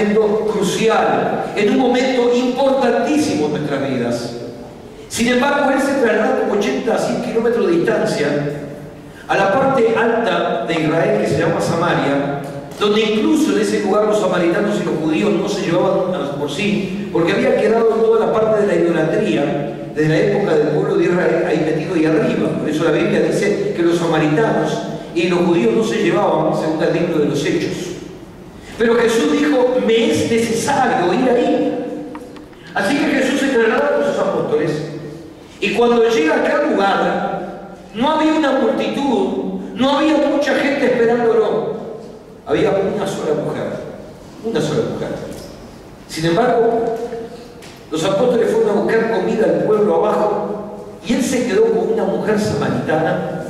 momento crucial, en un momento importantísimo en nuestras vidas. Sin embargo, él se traslada como 80 a 100 kilómetros de distancia a la parte alta de Israel que se llama Samaria, donde incluso en ese lugar los samaritanos y los judíos no se llevaban por sí, porque había quedado toda la parte de la idolatría desde la época del pueblo de Israel ahí metido ahí arriba. Por eso la Biblia dice que los samaritanos y los judíos no se llevaban, según el libro de los Hechos. Pero Jesús dijo, me es necesario ir ahí. Así que Jesús se traslada con sus apóstoles, y cuando llega a aquel lugar, no había una multitud, no había mucha gente esperándolo. Había una sola mujer, una sola mujer. Sin embargo, los apóstoles fueron a buscar comida al pueblo abajo, y él se quedó con una mujer samaritana,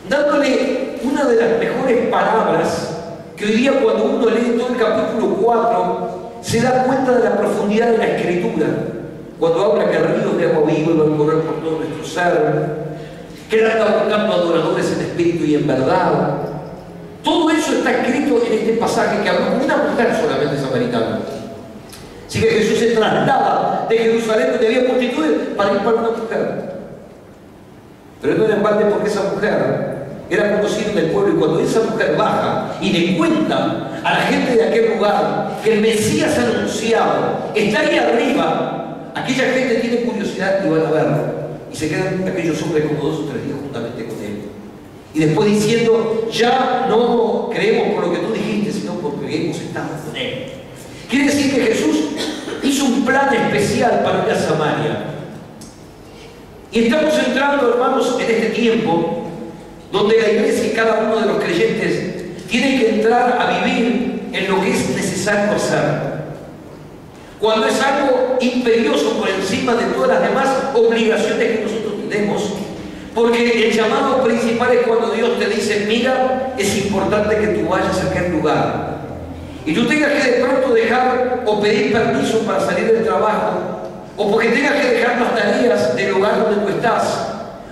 dándole una de las mejores palabras que hoy día, cuando uno lee todo el capítulo 4, se da cuenta de la profundidad de la Escritura, cuando habla que ríos de agua viva van a correr por todo nuestro ser, que él anda buscando adoradores en espíritu y en verdad. Todo eso está escrito en este pasaje que habló con una mujer solamente samaritana. Así que Jesús se traslada de Jerusalén, donde había multitudes, para ir para una mujer. Pero no era en balde, porque esa mujer era conocida en el pueblo, y cuando esa mujer baja y le cuenta a la gente de aquel lugar que el Mesías anunciado está ahí arriba, aquella gente tiene curiosidad y van a verlo, y se quedan aquellos hombres como 2 o 3 días juntamente con él, y después diciendo, ya no creemos por lo que tú dijiste, sino porque hemos estado con él. Quiere decir que Jesús hizo un plan especial para ir a Samaria, y estamos entrando, hermanos, en este tiempo donde la iglesia y cada uno de los creyentes tiene que entrar a vivir en lo que es necesario hacer. Cuando es algo imperioso por encima de todas las demás obligaciones que nosotros tenemos, porque el llamado principal es cuando Dios te dice, mira, es importante que tú vayas a aquel lugar, y tú tengas que de pronto dejar o pedir permiso para salir del trabajo, o porque tengas que dejar las tareas del lugar donde tú estás,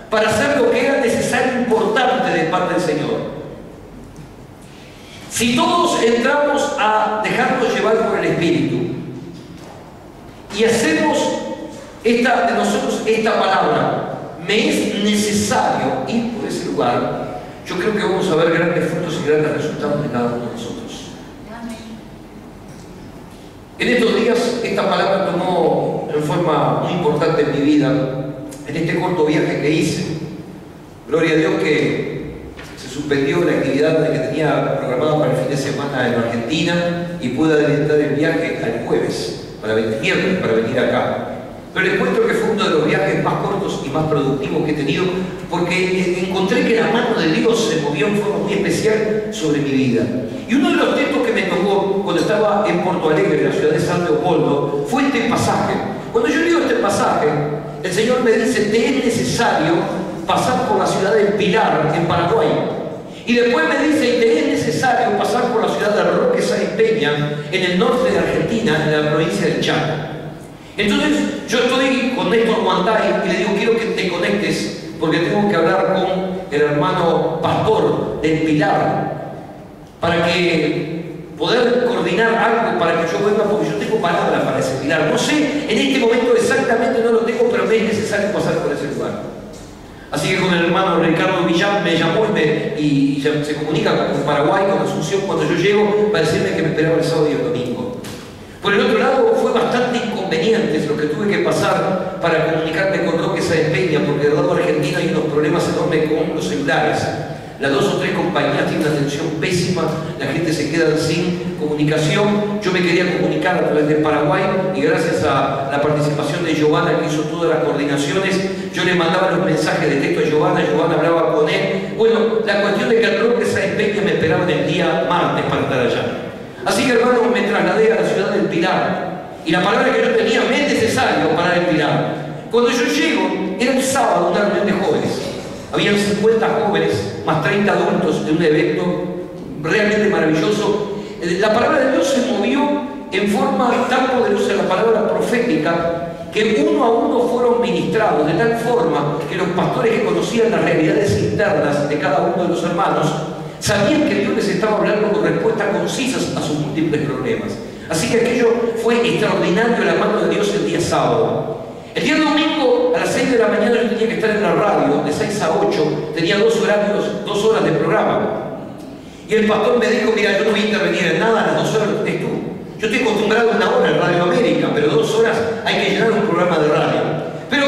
para hacer lo que era necesario, importante de parte del Señor. Si todos entramos a dejarnos llevar por el Espíritu y hacemos de nosotros esta palabra, me es necesario ir por ese lugar, yo creo que vamos a ver grandes frutos y grandes resultados de cada uno de nosotros. En estos días esta palabra tomó en forma muy importante en mi vida, en este corto viaje que hice. Gloria a Dios que se suspendió la actividad que tenía programada para el fin de semana en Argentina, y pude adelantar el viaje al jueves, viernes, para venir acá. Pero les cuento que fue uno de los viajes más cortos y más productivos que he tenido, porque encontré que la mano de Dios se movió en forma muy especial sobre mi vida. Y uno de los textos que me tocó cuando estaba en Porto Alegre, la ciudad de San Leopoldo, fue este pasaje. Cuando yo leo este pasaje, el Señor me dice, te es necesario pasar por la ciudad del Pilar, en Paraguay. Y después me dice, y te es necesario pasar por la ciudad de Roque Sáenz Peña, en el norte de Argentina, en la provincia del Chaco. Entonces, yo estoy con Néstor Guantay y le digo, quiero que te conectes, porque tengo que hablar con el hermano pastor del Pilar, para que poder coordinar algo para que yo venga, porque yo tengo palabras para ese Pilar. No sé, en este momento exactamente no lo tengo, pero me es necesario pasar por ese lugar. Así que con el hermano Ricardo Villán me llamó y se comunica con Paraguay, con Asunción, cuando yo llego, para decirme que me esperaba el sábado y el domingo. Por el otro lado, fue bastante inconveniente lo que tuve que pasar para comunicarme con Roque Sáenz Peña, porque del lado argentino hay unos problemas enormes con los celulares. Las 2 o 3 compañías tienen una atención pésima, la gente se queda sin comunicación. Yo me quería comunicar a través de Paraguay, y gracias a la participación de Giovanna, que hizo todas las coordinaciones, yo le mandaba los mensajes de texto a Giovanna, Giovanna hablaba con él. Bueno, la cuestión de que el Roque Sáenz Peña me esperaba el día martes para estar allá. Así que, hermanos, me trasladé a la ciudad del Pilar, y la palabra que yo tenía, me es necesario para el Pilar. Cuando yo llego, era un sábado, una reunión de jóvenes. Habían 50 jóvenes, más 30 adultos, de un evento realmente maravilloso. La palabra de Dios se movió en forma tan poderosa, la palabra profética, que uno a uno fueron ministrados, de tal forma que los pastores que conocían las realidades internas de cada uno de los hermanos, sabían que Dios les estaba hablando con respuestas concisas a sus múltiples problemas. Así que aquello fue extraordinario, la mano de Dios el día sábado. El día domingo a las 6 de la mañana yo tenía que estar en la radio, de 6 a 8, tenía 2 horas de programa. Y el pastor me dijo, mira, yo no voy a intervenir en nada, las 2 horas lo tenés tú. Yo estoy acostumbrado a 1 hora en Radio América, pero 2 horas hay que llenar un programa de radio. Pero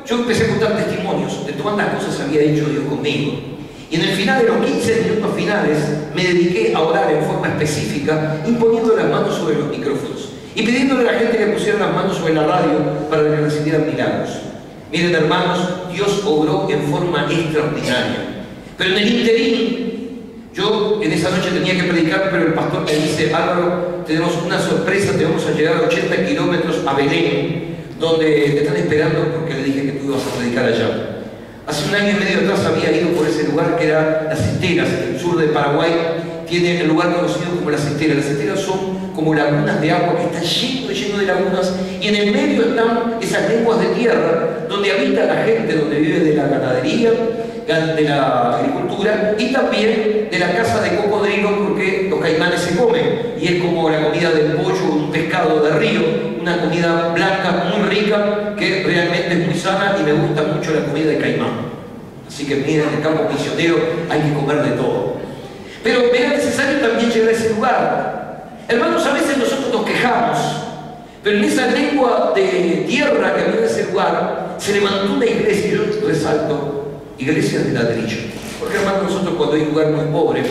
yo empecé a contar testimonios de cuántas cosas había hecho Dios conmigo. Y en el final de los 15 minutos finales me dediqué a orar en forma específica, imponiendo las manos sobre los micrófonos y pidiéndole a la gente que pusiera las manos sobre la radio para que recibieran milagros. Miren, hermanos, Dios obró en forma extraordinaria. Pero en el interín, yo en esa noche tenía que predicar, pero el pastor me dice, Álvaro, tenemos una sorpresa, te vamos a llegar a 80 kilómetros a Belén, donde te están esperando porque le dije que tú ibas a predicar allá. Hace 1 año y medio atrás había ido por ese lugar que era Las Esteras, en el sur de Paraguay. Tiene el lugar conocido como Las Esteras. Las Esteras son como lagunas de agua que están lleno de lagunas, y en el medio están esas lenguas de tierra donde habita la gente, donde vive de la ganadería, de la agricultura y también de la caza de cocodrilos, porque los caimanes se comen y es como la comida del pollo, un pescado de río, una comida blanca muy rica que realmente es muy sana, y me gusta mucho la comida de caimán. Así que miren, en el campo misionero hay que comer de todo. Pero era necesario también llegar a ese lugar. Hermanos, a veces nosotros nos quejamos, pero en esa lengua de tierra que había en ese lugar se levantó una iglesia, y yo resalto, iglesias de ladrillo. Porque, hermanos, nosotros cuando hay un lugar muy pobre,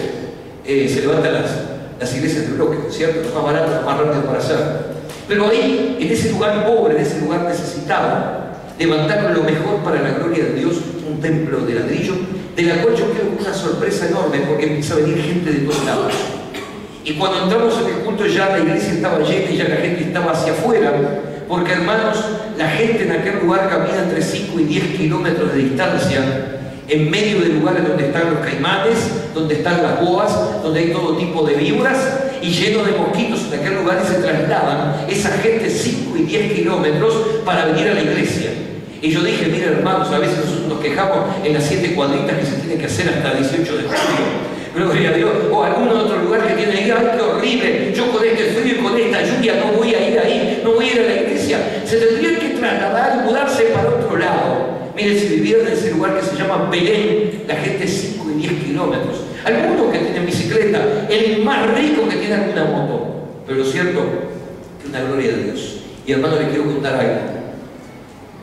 se levantan las iglesias de bloque, ¿cierto? Lo más barato, lo más rápido para hacer. Pero ahí, en ese lugar pobre, en ese lugar necesitado, levantaron lo mejor para la gloria de Dios, un templo de ladrillo, de la cual yo creo que una sorpresa enorme, porque empieza a venir gente de todos lados. Y cuando entramos en el culto ya la iglesia estaba llena y ya la gente estaba hacia afuera, porque, hermanos, la gente en aquel lugar camina entre 5 y 10 kilómetros de distancia, en medio de lugares donde están los caimanes, donde están las boas, donde hay todo tipo de víboras, y lleno de mosquitos en aquel lugar, y se trasladan esa gente 5 y 10 kilómetros para venir a la iglesia. Y yo dije, miren, hermanos, a veces nosotros nos quejamos en las 7 cuadritas que se tienen que hacer hasta el 18 de julio. Gloria a Dios. O algún otro lugar que tiene ahí, ¡ay, qué horrible! Yo con este frío y con esta lluvia no voy a ir ahí, no voy a ir a la iglesia. Se tendrían que trasladar y mudarse para otro lado. Miren, si vivieran en ese lugar que se llama Belén, la gente 5 y 10 kilómetros. Algunos que tienen bicicleta, el más rico que tiene alguna moto. Pero lo cierto, que una gloria de Dios. Y hermano, les quiero contar algo.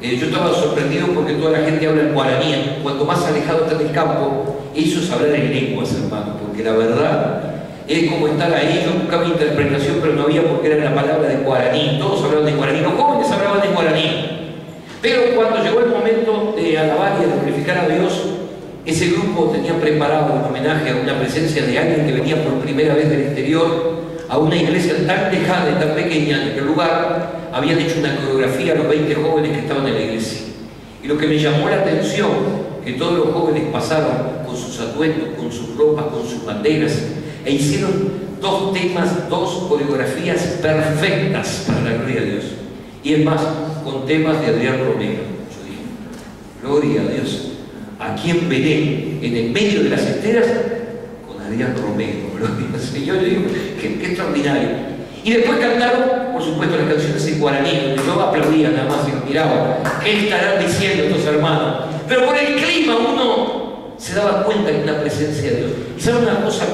Yo estaba sorprendido porque toda la gente habla en guaraní. Cuanto más alejado está del campo, eso es hablar en lenguas, hermano, porque la verdad es como estar ahí. Yo buscaba interpretación, pero no había, porque era la palabra de guaraní. Todos hablaban de guaraní, los jóvenes hablaban de guaraní. Pero cuando llegó el momento de alabar y de glorificar a Dios, ese grupo tenía preparado un homenaje a una presencia de alguien que venía por primera vez del exterior a una iglesia tan lejana y tan pequeña en aquel lugar. Habían hecho una coreografía a los 20 jóvenes que estaban en la iglesia. Y lo que me llamó la atención, que todos los jóvenes pasaron con sus atuendos, con sus ropas, con sus banderas, e hicieron 2 temas, 2 coreografías perfectas para la gloria de Dios. Y es más, con temas de Adrián Romero. Yo dije, gloria a Dios. Aquí en Belén, en el medio de las esteras, con Adrián Romero. Gloria al Señor. Yo digo, qué extraordinario. Y después cantaron, por supuesto, las canciones en guaraní, donde yo aplaudía nada más y los miraba. ¿Qué estarán diciendo estos hermanos? Pero por el clima uno se daba cuenta de una presencia de Dios. Y saben una cosa,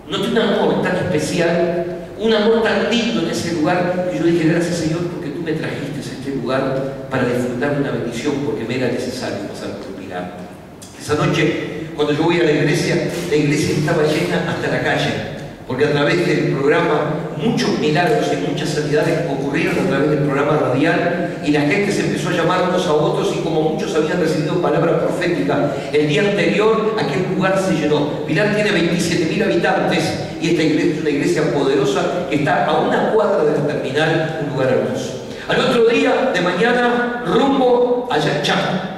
no tiene un amor tan especial, un amor tan lindo en ese lugar, que yo dije, gracias Señor, porque tú me trajiste a este lugar para disfrutar de una bendición, porque me era necesario pasar por un milagro. Esa noche, cuando yo voy a la iglesia estaba llena hasta la calle. Porque a través del programa muchos milagros y muchas sanidades ocurrieron a través del programa radial, y la gente se empezó a llamar unos a otros, y como muchos habían recibido palabra profética el día anterior, aquel lugar se llenó. Pilar tiene 27.000 habitantes y esta iglesia es una iglesia poderosa que está a 1 cuadra de la terminal, un lugar hermoso. Al otro día de mañana, rumbo a Yanchán.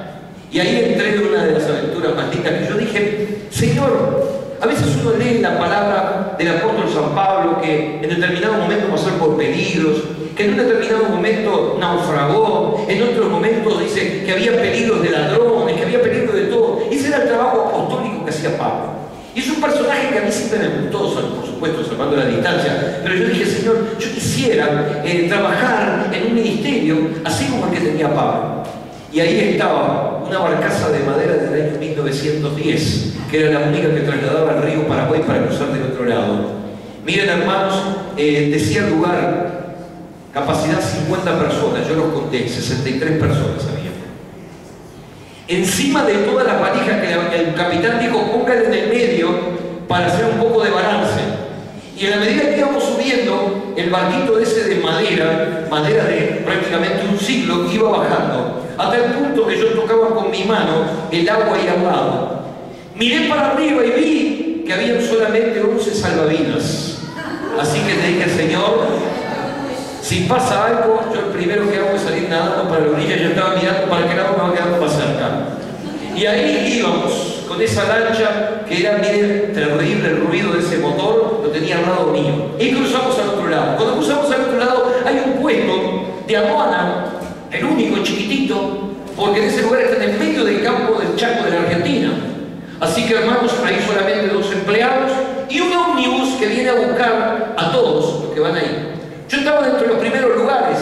Y ahí entré en una de las aventuras más lindas que yo dije, Señor, a veces uno lee la palabra del apóstol San Pablo que en determinado momento pasó por peligros, que en un determinado momento naufragó, en otros momentos dice que había peligros de ladrones, que había peligros de todo. Ese era el trabajo apostólico que hacía Pablo. Y es un personaje que a mí siempre me gustó, por supuesto. supuesto, salvando la distancia, pero yo dije, Señor, yo quisiera trabajar en un ministerio así como el que tenía Pablo. Y ahí estaba una barcaza de madera del año 1910, que era la única que trasladaba al río Paraguay para cruzar del otro lado. Miren, hermanos, decía el lugar, capacidad 50 personas, yo los conté, 63 personas había. Encima de todas las valijas que el capitán dijo, póngale en el medio para hacer un poco de balance. Y en la medida que íbamos subiendo, el barquito ese de madera de prácticamente un siglo, iba bajando, hasta el punto que yo tocaba con mi mano el agua ahí al lado. Miré para arriba y vi que habían solamente 11 salvavidas. Así que le dije, Señor, si pasa algo, yo el primero que hago es salir nadando para la orilla. Yo estaba mirando para qué lado me va quedando más cerca. Y ahí íbamos, con esa lancha que era, miren, terrible el ruido de ese motor, lo tenía al lado mío. Y cruzamos al otro lado. Cuando cruzamos al otro lado hay un puesto de aduana, el único chiquitito, porque en ese lugar está en el medio del campo del Chaco de la Argentina. Así que, hermanos, hay solamente 2 empleados y un ómnibus que viene a buscar a todos los que van ahí. Yo estaba dentro de los primeros lugares,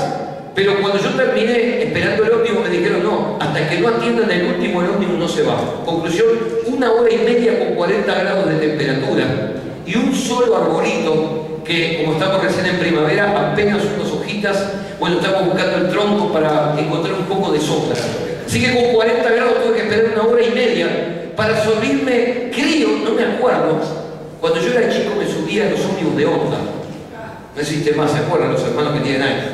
pero cuando yo terminé esperando el ómnibus me dijeron, no, hasta que no atiendan el último, el ómnibus no se va. Conclusión, 1 hora y media con 40 grados de temperatura y un solo arbolito que, como estamos recién en primavera, apenas unas hojitas. Bueno, estamos buscando el tronco para encontrar un poco de sombra. Así que con 40 grados tuve que esperar 1 hora y media para subirme, creo, no me acuerdo, cuando yo era chico me subía a los ómnibus de Honda. No existe más, ¿se acuerdan los hermanos que tienen años?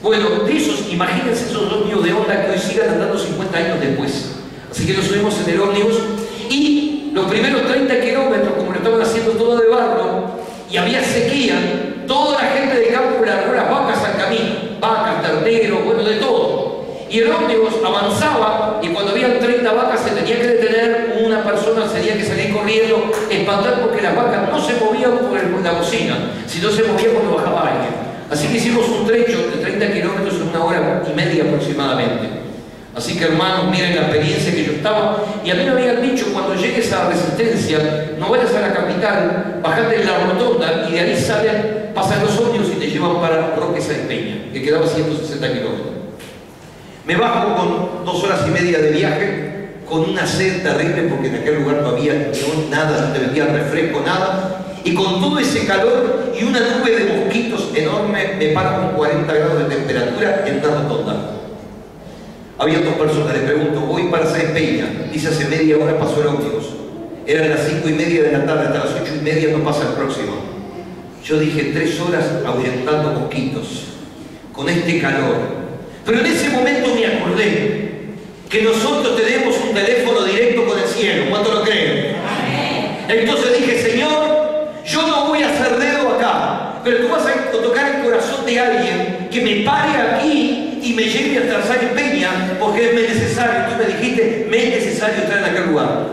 Bueno, de esos, imagínense esos ómnibus de Honda que hoy sigan andando 50 años después. Así que nos subimos en el ómnibus y los primeros 30 kilómetros, como lo estaban haciendo todo de barro y había sequía, toda la gente del campo largó las vacas al camino, vacas, terneros, bueno, de todo. Y el ómnibus avanzaba y cuando habían 30 vacas se tenía que detener, una persona tenía que salir corriendo, espantar porque las vacas no se movían por la bocina, sino se movían cuando bajaba alguien. Así que hicimos un trecho de 30 kilómetros en 1 hora y media aproximadamente. Así que, hermanos, miren la experiencia que yo estaba. Y a mí me habían dicho, cuando llegues a Resistencia, no vayas a la capital, bajate en la rotonda y de ahí salen, pasan los ómnibus y te llevan para Roque Sáenz Peña, que quedaba 160 kilómetros. Me bajo con 2 horas y media de viaje, con una sed terrible porque en aquel lugar no había nada, no te vendía refresco, nada. Y con todo ese calor y una nube de mosquitos enorme, me paro con 40 grados de temperatura en una rotonda. Había 2 personas, les pregunto, voy para Sáenz Peña. Dice, hace media hora pasó el ómnibus. Eran las 5:30 de la tarde, hasta las 8:30 no pasa el próximo. Yo dije, 3 horas ahuyentando mosquitos, con este calor. Pero en ese momento me acordé que nosotros tenemos un teléfono directo con el cielo. ¿Cuánto lo creen? Entonces dije, Señor, yo no voy a hacer dedo acá, pero tú vas a tocar el corazón de alguien que me pare aquí y me lleve hasta Sáenz Peña, porque es necesario. Tú me dijiste, me es necesario estar en aquel lugar.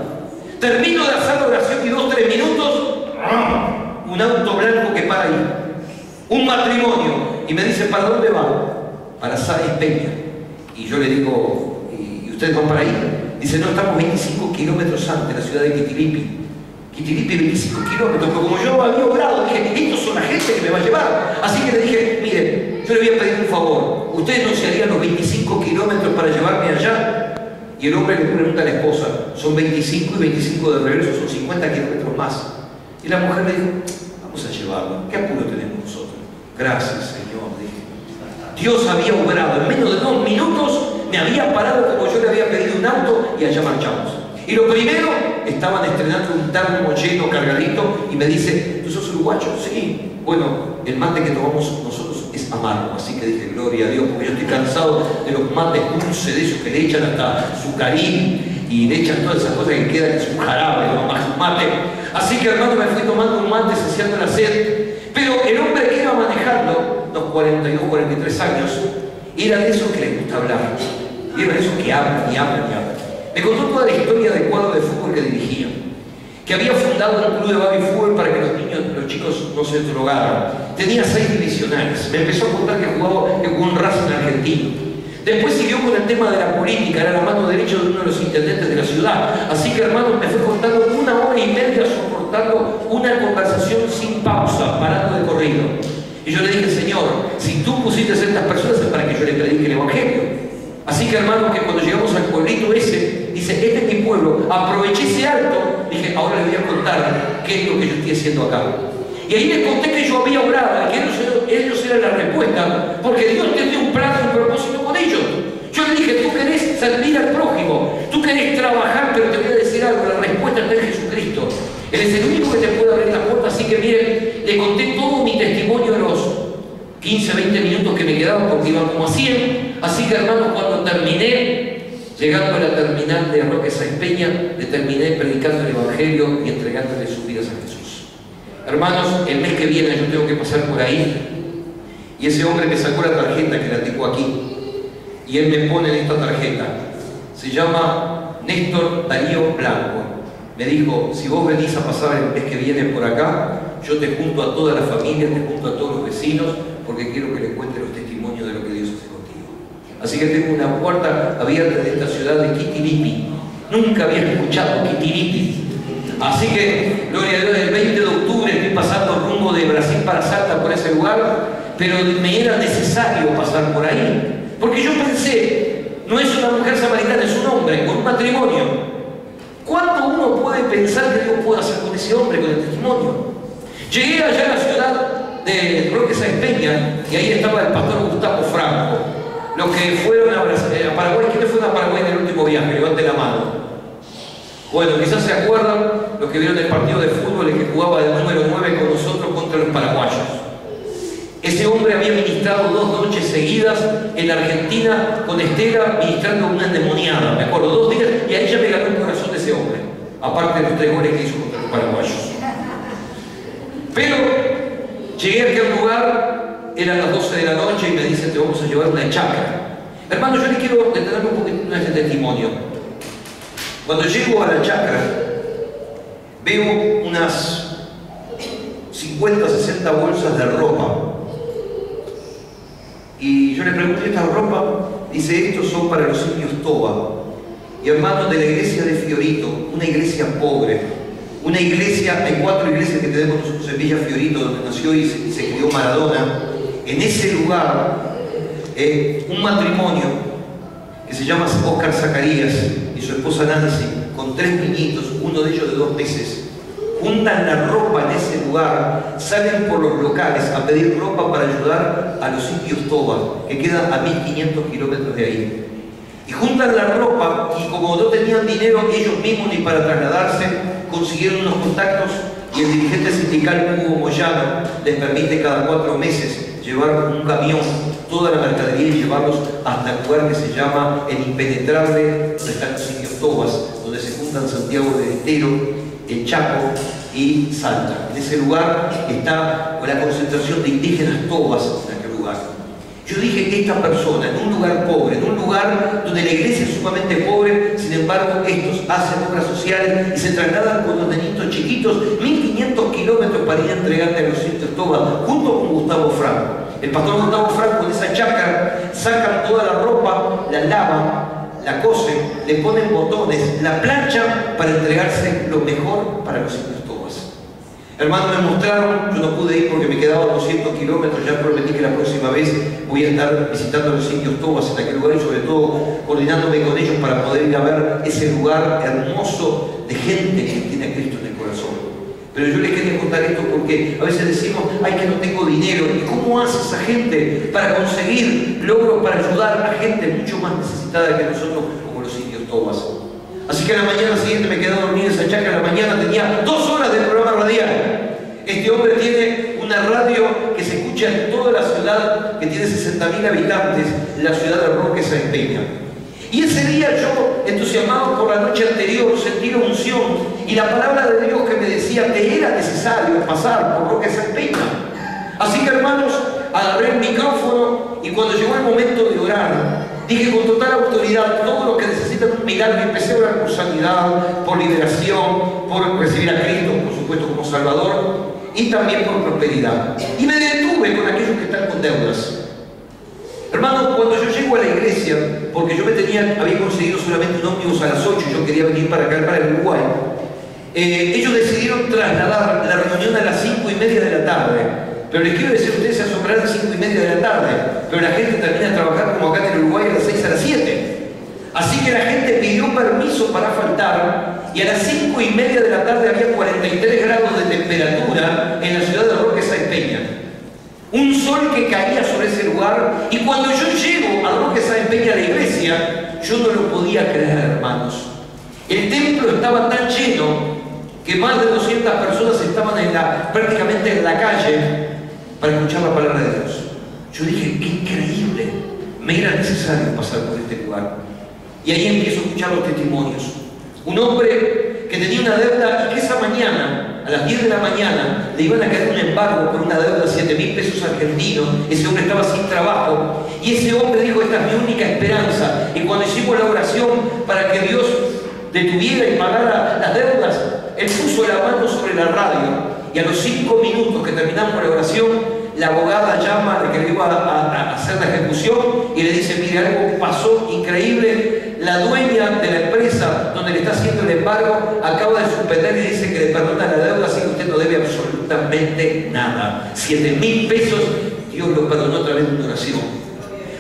Termino de hacer la oración y 2-3 minutos, un auto blanco que para ahí, un matrimonio, y me dice, ¿para dónde va? Para Sáenz Peña. Y yo le digo, ¿y ustedes van para ahí? Dice, no, estamos 25 kilómetros antes de la ciudad de Quitiripi. Quitiripi 25 kilómetros, pero como yo había obrado, dije, estos son la gente que me va a llevar. Así que le dije, mire, yo le voy a pedir un favor, ¿ustedes no se harían los 25 kilómetros para llevarme allá? Y el hombre le pregunta a la esposa, son 25 y 25 de regreso, son 50 kilómetros más. Y la mujer le dijo, vamos a llevarlo, ¿qué apuro tenemos nosotros? Gracias, Señor, dije. Dios había obrado, en menos de 2 minutos me había parado como yo le había pedido un auto y allá marchamos. Y lo primero, estaban estrenando un termo lleno, cargadito, y me dice, ¿tú sos uruguayo? Sí. Bueno, el mate que tomamos nosotros es amargo, así que dije, gloria a Dios, porque yo estoy cansado de los mates dulces, de esos que le echan hasta azucarín y le echan todas esas cosas que quedan en su jarabe, ¿no? Más un mate. Así que, hermano, me fui tomando un mate saciando la sed. Pero el hombre que iba manejando, los 42, 43 años, era de esos que les gusta hablar. Y era de esos que hablan y hablan y hablan. Me contó toda la historia del cuadro de fútbol que dirigía, que había fundado un club de baby fútbol para que los chicos no se drogaran. Tenía 6 divisionales. Me empezó a contar que jugó un Racing argentino. Después siguió con el tema de la política, era la mano derecha de uno de los intendentes de la ciudad. Así que, hermanos, me fue contando 1 hora y media su soportando una conversación sin pausa, parando de corrido. Y yo le dije, Señor, si tú pusiste a estas personas es para que yo le predique el Evangelio. Así que, hermanos, que cuando llegamos al pueblito ese, dice, este es mi pueblo, aproveché ese alto, dije, ahora les voy a contar qué es lo que yo estoy haciendo acá. Y ahí les conté que yo había orado, que ellos eran la respuesta, porque Dios tenía un plan y un propósito con ellos. Yo le dije, tú querés servir al prójimo, tú querés trabajar, pero te voy a decir algo, la respuesta está en Jesucristo. Él es el único que te puede abrir la puerta, así que miren, le conté todo mi testimonio a los 15, 20 minutos que me quedaban, porque iban como a 100. Así que, hermanos, cuando terminé, llegando a la terminal de Roque Sáenz Peña, le terminé predicando el Evangelio y entregándole sus vidas a Jesús. Hermanos, el mes que viene yo tengo que pasar por ahí, y ese hombre me sacó la tarjeta que la tengo aquí, y él me pone en esta tarjeta, se llama Néstor Darío Blanco. Me dijo, si vos venís a pasar el mes que viene por acá, yo te junto a toda la familia, te junto a todos los vecinos, porque quiero que les cuente los testimonios de lo que Dios hace contigo. Así que tengo una puerta abierta de esta ciudad de Quitiripi. Nunca había escuchado Quitiripi. Así que, gloria a Dios, el 20 de octubre estoy pasando rumbo de Brasil para Salta por ese lugar, pero me era necesario pasar por ahí. Porque yo pensé, no es una mujer samaritana, es un hombre con un matrimonio. ¿Cuánto uno puede pensar que Dios puede hacer con ese hombre, con el testimonio? Llegué allá a la ciudad de Roque Sáenz Peña y ahí estaba el pastor Gustavo Franco. Los que fueron a Paraguay, ¿quiénes fueron a Paraguay en el último viaje? Levanten la mano. Bueno, quizás se acuerdan los que vieron el partido de fútbol, el que jugaba el número 9 con nosotros contra los paraguayos. Ese hombre había ministrado 2 noches seguidas en la Argentina con Estela, ministrando una endemoniada, me acuerdo, 2 días, y ahí ya me ganó el corazón de ese hombre, aparte de los 3 goles que hizo contra los paraguayos. Pero llegué a aquel lugar, eran las 12 de la noche y me dicen, te vamos a llevar una chacra. Hermano, yo les quiero detenerme un poquito en este testimonio. Cuando llego a la chacra, veo unas 50, 60 bolsas de ropa. Y yo le pregunté, ¿esta ropa? Dice, estos son para los indios Toba. Y hermanos, de la iglesia de Fiorito, una iglesia pobre, una iglesia, hay 4 iglesias que tenemos nosotros en Villa Fiorito, donde nació y se crió Maradona. En ese lugar, un matrimonio que se llama Oscar Zacarías y su esposa Nancy, con 3 niñitos, uno de ellos de 2 meses, juntan la ropa en ese lugar, salen por los locales a pedir ropa para ayudar a los indios Toba, que quedan a 1500 kilómetros de ahí. Y juntan la ropa y como no tenían dinero ellos mismos ni para trasladarse, consiguieron unos contactos y el dirigente sindical Hugo Moyano les permite cada 4 meses llevar un camión, toda la mercadería y llevarlos hasta el lugar que se llama El Impenetrable, donde están los indios Tobas, donde se juntan Santiago del Estero, el Chaco y Salta. En ese lugar está la concentración de indígenas Tobas en aquel lugar. Yo dije que esta persona, en un lugar pobre, en un lugar donde la iglesia es sumamente pobre, sin embargo, estos hacen obras sociales y se trasladan con los nenitos chiquitos 1500 kilómetros para ir a entregarle a los indios Tobas, junto con Gustavo Franco. El pastor Gustavo Franco en esa chacra sacan toda la ropa, la lavan, la cosen, le ponen botones, la planchan para entregarse lo mejor para los indios Tobas. Hermanos, me mostraron, yo no pude ir porque me quedaban 200 kilómetros, ya prometí que la próxima vez voy a estar visitando a los indios Tobas en aquel lugar y sobre todo coordinándome con ellos para poder ir a ver ese lugar hermoso de gente que tiene a Cristo en el corazón. Pero yo les quería contar esto porque a veces decimos, ay, que no tengo dinero. ¿Y cómo hace esa gente para conseguir logros, para ayudar a gente mucho más necesitada que nosotros, como los indios Tobas? Así que a la mañana siguiente me quedé a dormir en esa chacra. A la mañana tenía 2 horas de programa radial. Este hombre tiene una radio que se escucha en toda la ciudad, que tiene 60.000 habitantes, la ciudad de Roque Sáenz Peña. Y ese día yo, entusiasmado por la noche anterior, sentí la unción y la palabra de Dios que me decía que era necesario pasar por Roque Sáenz Peña. Así que, hermanos, agarré el micrófono y cuando llegó el momento de orar, dije con total autoridad todo lo que necesitan un milagro. Empecé a orar por sanidad, por liberación, por recibir a Cristo, por supuesto, como Salvador, y también por prosperidad. Y me detuve con aquellos que están con deudas. Hermanos, cuando yo llego a la iglesia, porque yo había conseguido solamente un ómnibus a las 8 y yo quería venir para acá, para el Uruguay, ellos decidieron trasladar la reunión a las 5:30 de la tarde. Pero les quiero decir, ustedes se asombrarán a las 5:30 de la tarde, pero la gente termina de trabajar como acá en el Uruguay a las 6 a las 7. Así que la gente pidió permiso para faltar y a las 5:30 de la tarde había 43 grados de temperatura en la ciudad de Roque Sáenz Peña. Un sol que caía sobre ese lugar, y cuando yo llego a Roque Sáenz Peña, a la iglesia, yo no lo podía creer, hermanos. El templo estaba tan lleno que más de 200 personas estaban prácticamente en la calle para escuchar la palabra de Dios. Yo dije, qué increíble, me era necesario pasar por este lugar. Y ahí empiezo a escuchar los testimonios. Un hombre que tenía una deuda y que esa mañana, a las 10 de la mañana, le iban a caer un embargo por una deuda de 7.000 pesos argentinos. Ese hombre estaba sin trabajo. Y ese hombre dijo, esta es mi única esperanza. Y cuando hicimos la oración para que Dios detuviera y pagara las deudas, él puso la mano sobre la radio. Y a los 5 minutos que terminamos la oración, la abogada llama a la que le iba a hacer la ejecución y le dice, mire, algo pasó increíble. La dueña de la empresa donde le está haciendo el embargo acaba de suspender y dice que le perdona la deuda, así que usted no debe absolutamente nada. 7.000 pesos, Dios lo perdonó a través de una oración.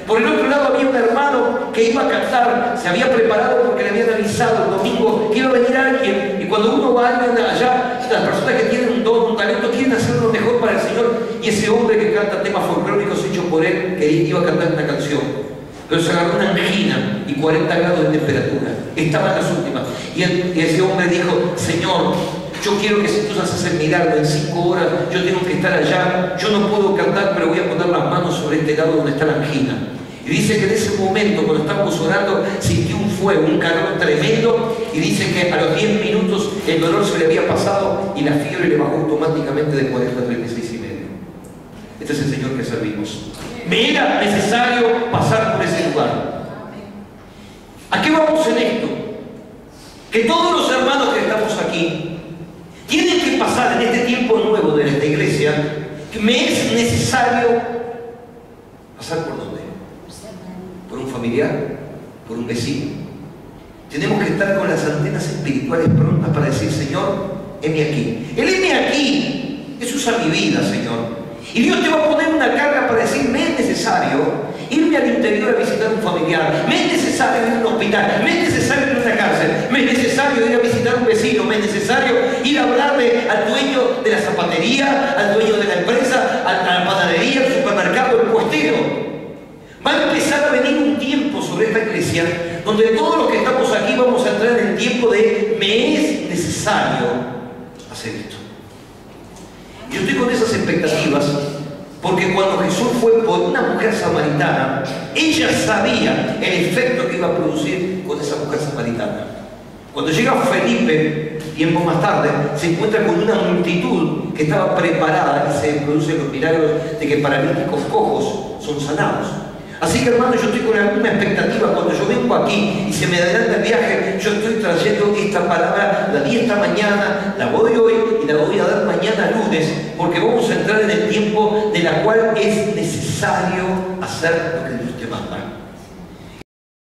Por el otro lado había un hermano que iba a cantar, se había preparado porque le habían avisado el domingo que iba a venir alguien, y cuando uno va a alguien allá, las personas que tienen un don, un talento, quieren hacer lo mejor para el Señor, y ese hombre que canta temas folclóricos hechos por él, que iba a cantar una canción, pero se agarró una angina y 40 grados de temperatura, estaban las últimas, y ese hombre dijo, Señor, yo quiero que si tú haces el milagro en 5 horas, yo tengo que estar allá, yo no puedo cantar, pero voy a poner las manos sobre este lado donde está la angina. Y dice que en ese momento, cuando estábamos orando, sintió un fuego, un calor tremendo, y dice que a los 10 minutos el dolor se le había pasado y la fiebre le bajó automáticamente de 40 a 36 y medio. Este es el Señor que servimos. Me era necesario pasar por ese lugar. ¿A qué vamos en esto? Que todos los hermanos que estamos aquí tienen que pasar en este tiempo nuevo de esta iglesia, que me es necesario pasar por donde. Por un familiar, por un vecino. Tenemos que estar con las antenas espirituales prontas para decir, Señor, heme aquí. El heme aquí es usar mi vida, Señor. Y Dios te va a poner una carga para decir, me es necesario irme al interior a visitar a un familiar, me es necesario ir a un hospital, me es necesario ir a una cárcel, me es necesario ir a visitar a un vecino, me es necesario ir a hablarle al dueño de la zapatería, al dueño de la empresa, a la panadería, al supermercado, al puestero. Va a empezar a venir un tiempo sobre esta iglesia donde todos los que estamos aquí vamos a entrar en el tiempo de me es necesario hacer esto. Yo estoy con esas expectativas porque cuando Jesús fue por una mujer samaritana, ella sabía el efecto que iba a producir con esa mujer samaritana. Cuando llega Felipe, tiempo más tarde, se encuentra con una multitud que estaba preparada y se producen los milagros de que paralíticos cojos son sanados. Así que, hermano, yo estoy con alguna expectativa. Cuando yo vengo aquí y se me adelanta el viaje, yo estoy trayendo esta palabra, la di esta mañana, la voy hoy y la voy a dar mañana lunes, porque vamos a entrar en el tiempo de la cual es necesario hacer lo que Dios te manda.